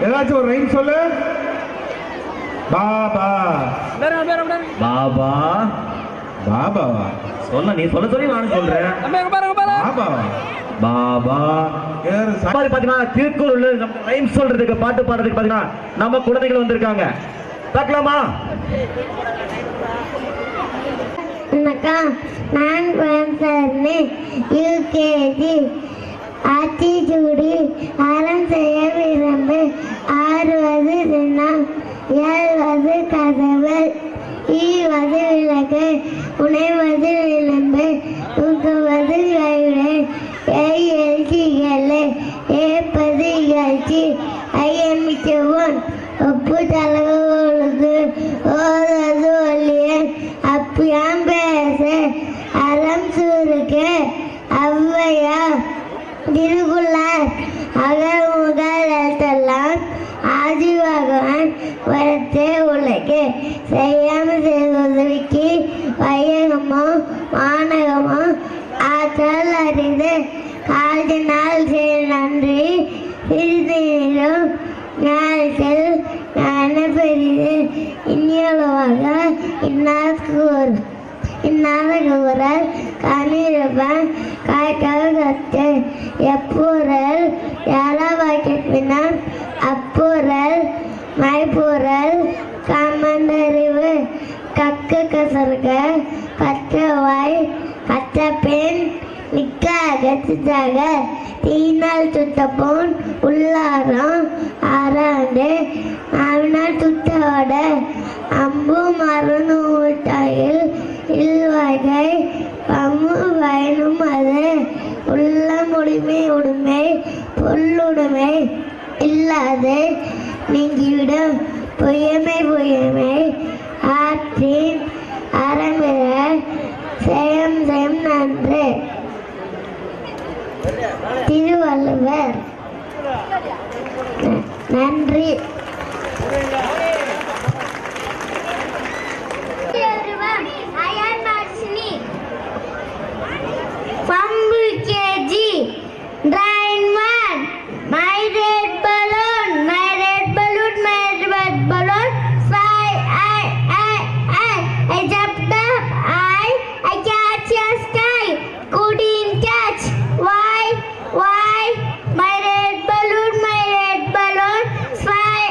ஏதாச்சும் ஒரு ரைம் சொல்லு. பாபா பாபா பாபாவா சொன்ன நீ சொல்ல சொல்லி நான் சொல்றேன். பாபா பாபா பாத்தீங்கன்னா திருக்குறள் நம்ம ரைம் சொல்றதுக்கு பாட்டு பாடுறதுக்கு பாத்தீங்கன்னா நம்ம குழந்தைகள் வந்திருக்காங்க. பார்க்கலாமா? நான் யூகேஜி ஆத்திச்சூடி அறம் செய்ய விரும்பு ஆறுவது தினம் ஏழ்வது கதவு ஈவது விளக்கு உணைவது விளம்பு தூக்குவது கைவிடு எழுச்சிகள் ஏற்பது இகழ்ச்சி ஐயமிச்சவன் ஒப்பு தலைவர்களுக்கு ஓதது ஒல்லியன் அப்பியாம் பேச அறம் சுருக்கு ஔவையா திருக்குறள் அகமுகல் எழுத்தெல்லாம் ஆதிபகவான் வரத்தே உலகு செய்யாமல் செய்வதற்கு வையகமோ வானகமோ ஆற்றல் அறிந்து கால்தினால் செய் நன்றி சிறிது நீரும் ஞானத்தில் ஞான பெரிது இனியளவாக இன்னாத கூறல் கனிருப்பன் காய்க்காக கத்து எப்பூரல் யாழவாக்கினால் அப்பூரல் மைப்பூரல் காமந்தறிவு கக்கு கசருக்க கற்றவாய் கற்ற பெண் நிக்க அகற்றாக தீனால் சுத்தப்போன் உள்ளாரம் ஆறாண்டு அவனால் சுத்தோட அம்பு மருந்து ஊட்டாயில் இல்வகை பம்மு பயனும் அது உள்ள முடிமை உடைமை பொல்லுடைமை இல்லாது நீங்கிவிடும் பொய்யமை ஆற்றின் அறமிற செயம் நன்று. திருவள்ளுவர். நன்றி. My red balloon, my red balloon, my red balloon, fly, I jumped up, I catch your sky, couldn't catch, why, my red balloon, fly,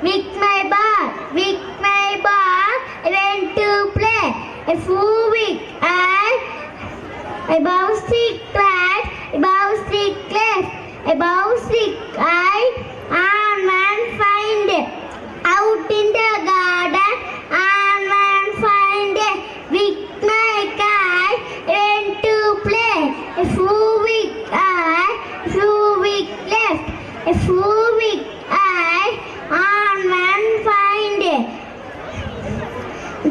with my ball, I went to play. A full week I bounced three class, I and find it out in the garden, and find it with my car. I went to play. A full week left. A full week and find it.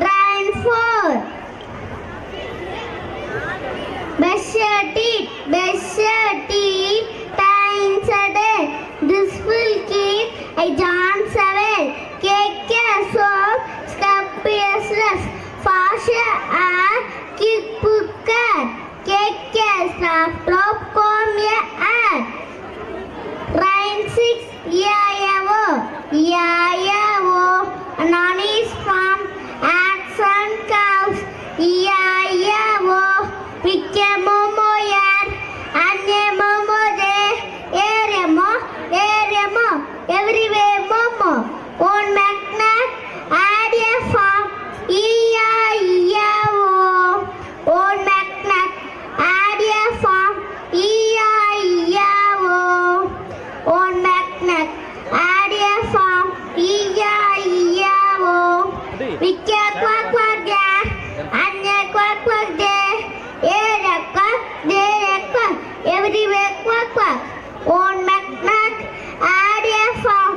Drain 4. Brush your teeth, times a day. This will keep a John 7. Cake your soap, scrub your slush. Fascia kick cooker. Cake your stuff, drop comb your ad. Rain 6. Yeah-wo. Nani's farm, ads and cows. Yeah-wo. Pick a momo yar, and a momo there. Area mo, everywhere momo. On magnet, add a farm. Yeah-wo. On magnet, add a farm. Yeah-wo. On magnet, add a farm. Yeah-wo. Pick a quack there, and a quack there. Area quack, there a quack, everywhere quack. On magnet, add a farm.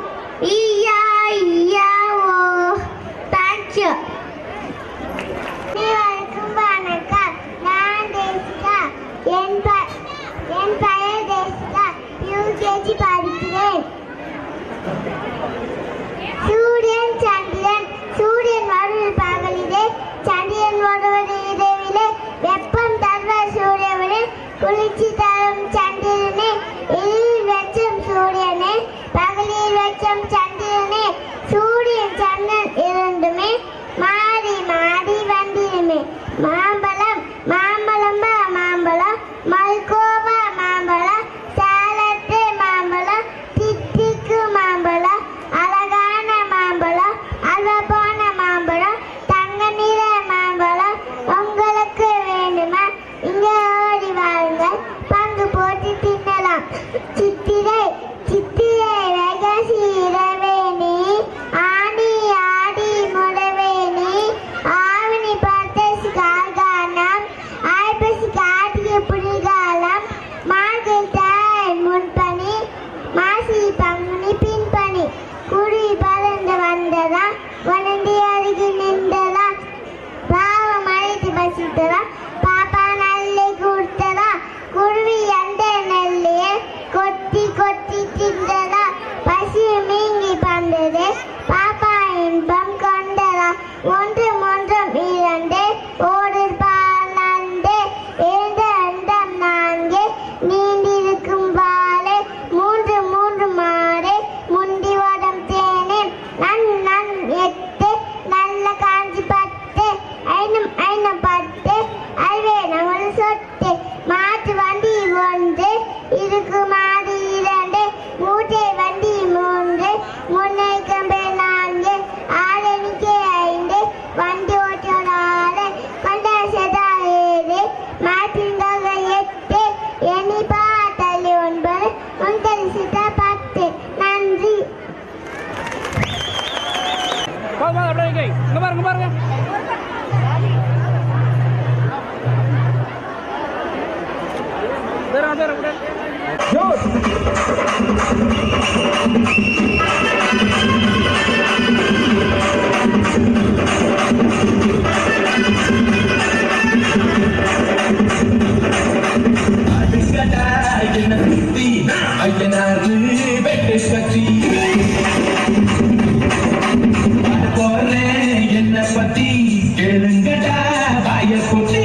Yeah-wo. Thank you. வணக்கம். நான் தேசிகா. என் பெயர் தேசிகா. UKG படிக்கிறேன். சூரியன் வருவது பகலிலே, சந்திரன் வருவது இரவிலே. வெப்பம் தருவது சூரியனே, குளிர்ச்சி தரும் சந்திரனே. இரவில் வெச்சம் சூரியனே, பகலில் வெச்சம் சந்திரனே. சூரியன் சந்திரன் இரண்டுமே மாறி வந்திருமே. மாம்பழம் மல்கோவா மாம்பழம், சாலட்டு மாம்பழம், தித்திக்கு மாம்பழம், அழகான மாம்பழம், அழகான மாம்பழம், தங்க நிற மாம்பழம். உங்களுக்கு வேண்டுமா? இங்க ஓடி வாருங்கள், பங்கு போட்டு தின்னலாம். சித்திரை வைகாசிரவேணி, ஆடி முடவேணி, ஆவணி பர்தேசி கார்கானம், ஐப்பசி கார்த்திகை புலிகாலம், மார்கழி தை முன்பனி, மாசி பங்குனி பின்பனி. குருவி பறந்து வந்ததா, வனந்தி அருகி நின்றதா, பாவம் அழைத்து பசித்ததா, பாப்பா நல்லை கொடுத்ததா. குருவி அந்த நெல்லையே கொத்தி தின்றதா, பசி மீங்கி பந்தது, பாப்பா இன்பம் கொண்டதா. ஒன்றும் இரண்டு, ஓடு பாலந்து, இரண்டு அண்டம் நான்கு, நீண்டிருக்கும் பாலை, மூன்று மாடு, முண்டி வடம் தேனே. நன் 8, நல்ல காஞ்சி 10, ஐனம் 10, அல்வே நமது சொட்டு. மாட்டு வண்டி 1, இருக்கு மாடு 2, மூட்டை வண்டி 3, முன்னை கம்பே 4, ஆளணிக்கை 5, வண்டி ஓட்டோட 6, கொண்டா செதா 7, மாட்டின் தொகை 8, எண்ணி பார்த்தல் 9, முந்தல் சிதா 10. நன்றி. பாருங்க. என்ன பத்தி கேளுங்கடா வாய கொட்டி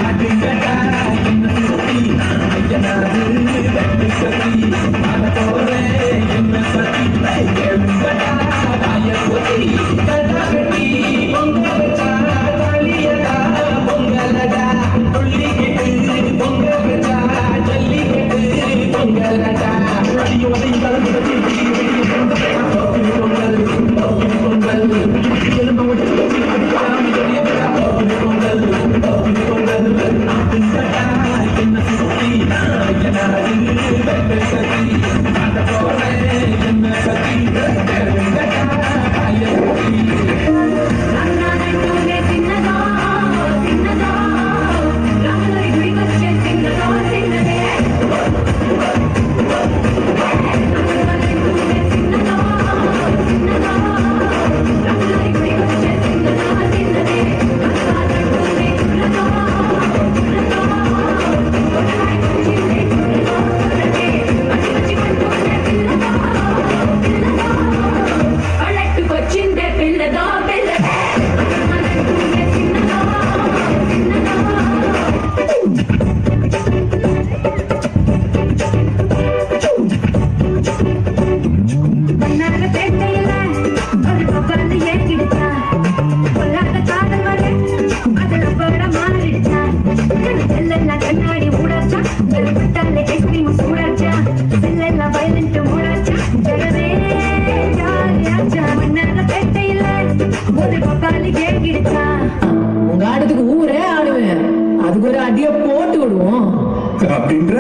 ஆடுங்கடா என்ன பத்தி ஐயனாரு வெட்டி கத்தி அட போறே என்ன பத்தி கேளுங்கடா வாய கொட்டி கடா கட்டி பொங்க வச்சா தாலியடா பொங்கலடா துள்ளிக்கிட்டு பொங்க வச்சா ஜல்லிக்கட்டு பொங்கலடா உங்க ஆட்டத்துக்கு ஊரே ஆடுவேன், அதுக்கு ஒரு அடிய போட்டு விடுவோம் அப்படின்ற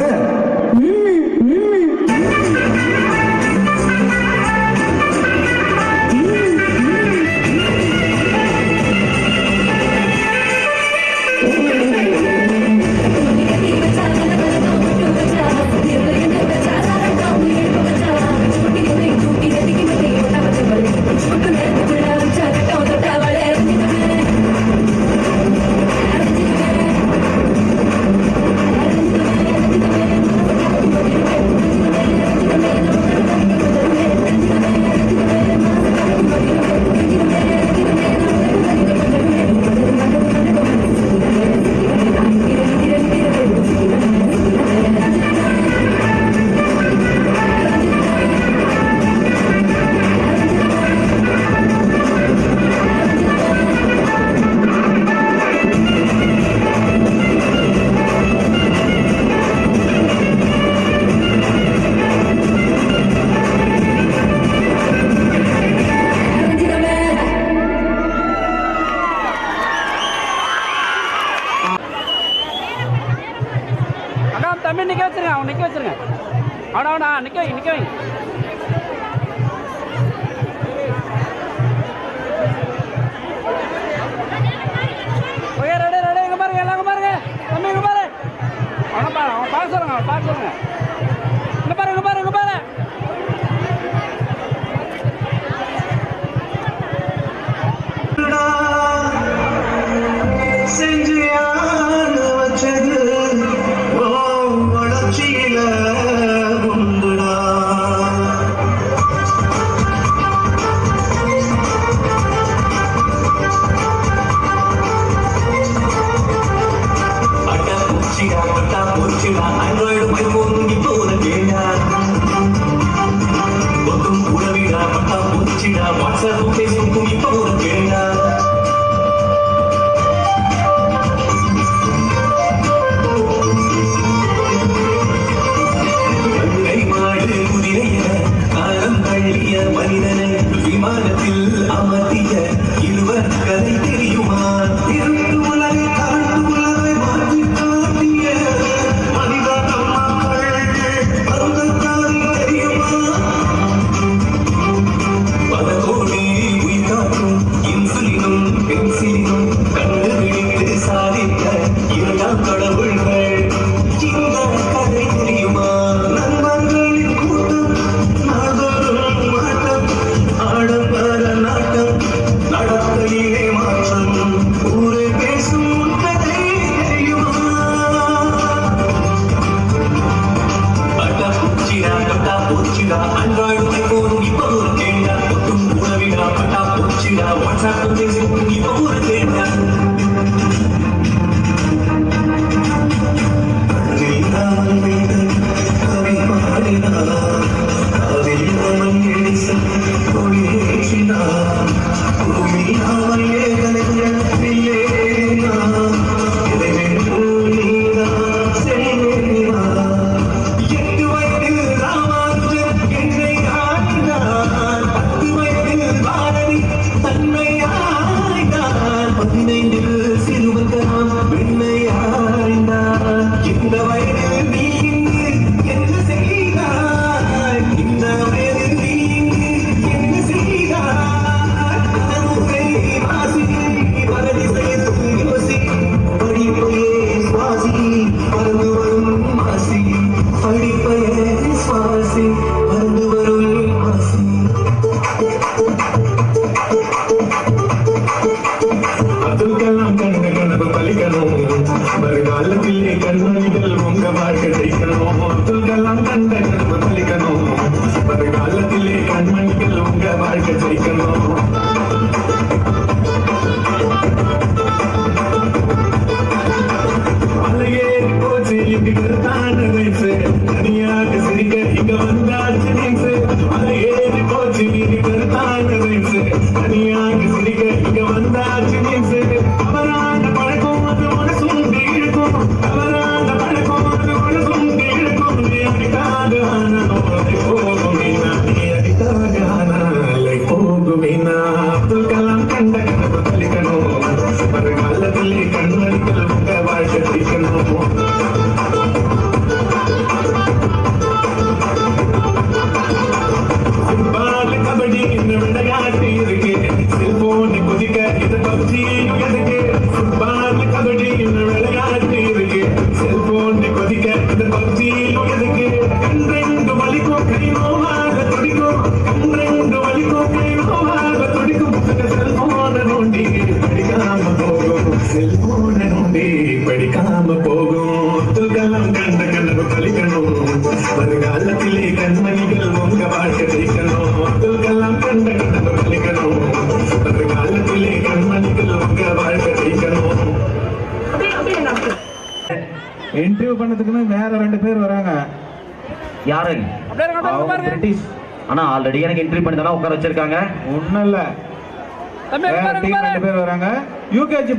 தம்பி நிக்க வச்சிருங்க, அவன் நிக்க வச்சிருங்க. அவனா நிக்க வை, நிக்க வை. Okay, ready ready. இங்க பாருங்க, எல்லாம் இங்க பாருங்க. தம்பி இங்க பாரு. அவனை பாரு, அவன் பார்க்க சொல்லுங்க, அவன் பார்க்க சொல்லுங்க. இங்க பாரு, இங்க பாரு, இங்க பாரு. விமானத்தில் அமர்த்திய இருவர் கதை தெரியுமா? இரண்டு உலகை தாழ்ந்து உலகை மாற்றி காட்டிய மனிதம் மக்கள் தெரியுமா? பல கோடி உயிர் காற்றும் இன்சுலினும் பென்சிலினும் கண்டுபிடித்து சாதித்த இரண்டாம் கடவுள்கள் இந்த கதை தெரியுமா? நண்பர்களின் கூட்டம் நாள்தோறும் மாட்டம் ஆடம்பர நாட்டம் நடத்தையிலே மாற்றம் ஊரே பேசும் கதை தெரியுமா? பட்டா பூச்சிடா அன்றாடு போரும் இப்ப ஒரு கேண்டா ஒட்டும் உணவிடா பட்டா பூச்சிடா வாட்ஸ்அப் பேசும் இப்ப ஒரு கேண்டா கவி பாடினார் அதில் அவன் எழுச கொடியேற்றினார் பூமி அவன் ஏகலைகள் எட்டு வயதில் ராமானுஜன் என்னை ஆடினார், 10 வயதில் பாரதி தன்னை ஆய்ந்தார், 15 சிறுவன் பெண்ணை ஆய்ந்தார். இந்த வயதில் நீ என்ன செய்தாய்? இந்த வயதில் நீ என்ன செய்தாய்? உணர்வுகளை வாசி, பரதி செய்தும் யோசி, படிப்பையே சுவாசி, பறந்து வரும் மாசி, படிப்பையே சுவாசி, பறந்து வரும் மாசி. அப்துல் கலாம் கண்ட கனவு பலிக்கணும், வருங்காலத்திலே கண்மணிகள் உங்க வாழ்க்கை ஜெயிக்கணும். அப்துல் கலாம் கண்ட கனவு பலிக்கணும், வருங்காலத்திலே கண்மணிகள் உங்க வாழ்க்கை ஜெயிக்கணும். அலையேறி போச்சு இங்கு தான வயசு, தனியாக சிரிக்க இங்க வந்தாச்சு நீசு. அலையேறி போச்சு இங்கு தான வயசு, தனியாக சிரிக்க இங்க வந்தாச்சு நீசு. அவரான பழக்கம் அது மனசும் இருக்கும், அவரான பழக்கம் அது மனசும் இருக்கும். நீ அடிக்காத ஆனாலை போகுமேனா, நீ அடிக்காத ஆனாலை போகுமேனா. அப்துல் கலாம் கண்ட கனவு பலிக்கணும். வருங்காலத்திலே கண்மணிகள் உங்க வாழ்க்கை ஜெயிக்கணும் மக்களுக்கெல்லாம் கண்ட கனவு கழிக்கணும் வருங்காலத்திலே கண்மணிகள் உங்க வாழ்க்கை ஜெயிக்கணும் இன்டர்வியூ பண்ணதுக்குன்னு வேற 2 பேர் வராங்க. யாரு? அப்படியே இருங்க, அப்படியே அவங்க பாருங்க. பிரிட்டிஷ். ஆனா ஆல்ரெடி எனக்கு என்ட்ரி பண்ணி தானே உட்கார வச்சிருக்காங்க. ஒண்ணும் இல்ல, தம்பி, இங்க வேற பாருங்க, டீம் பாருங்க. 2 பேர் வராங்க. யூகேஜி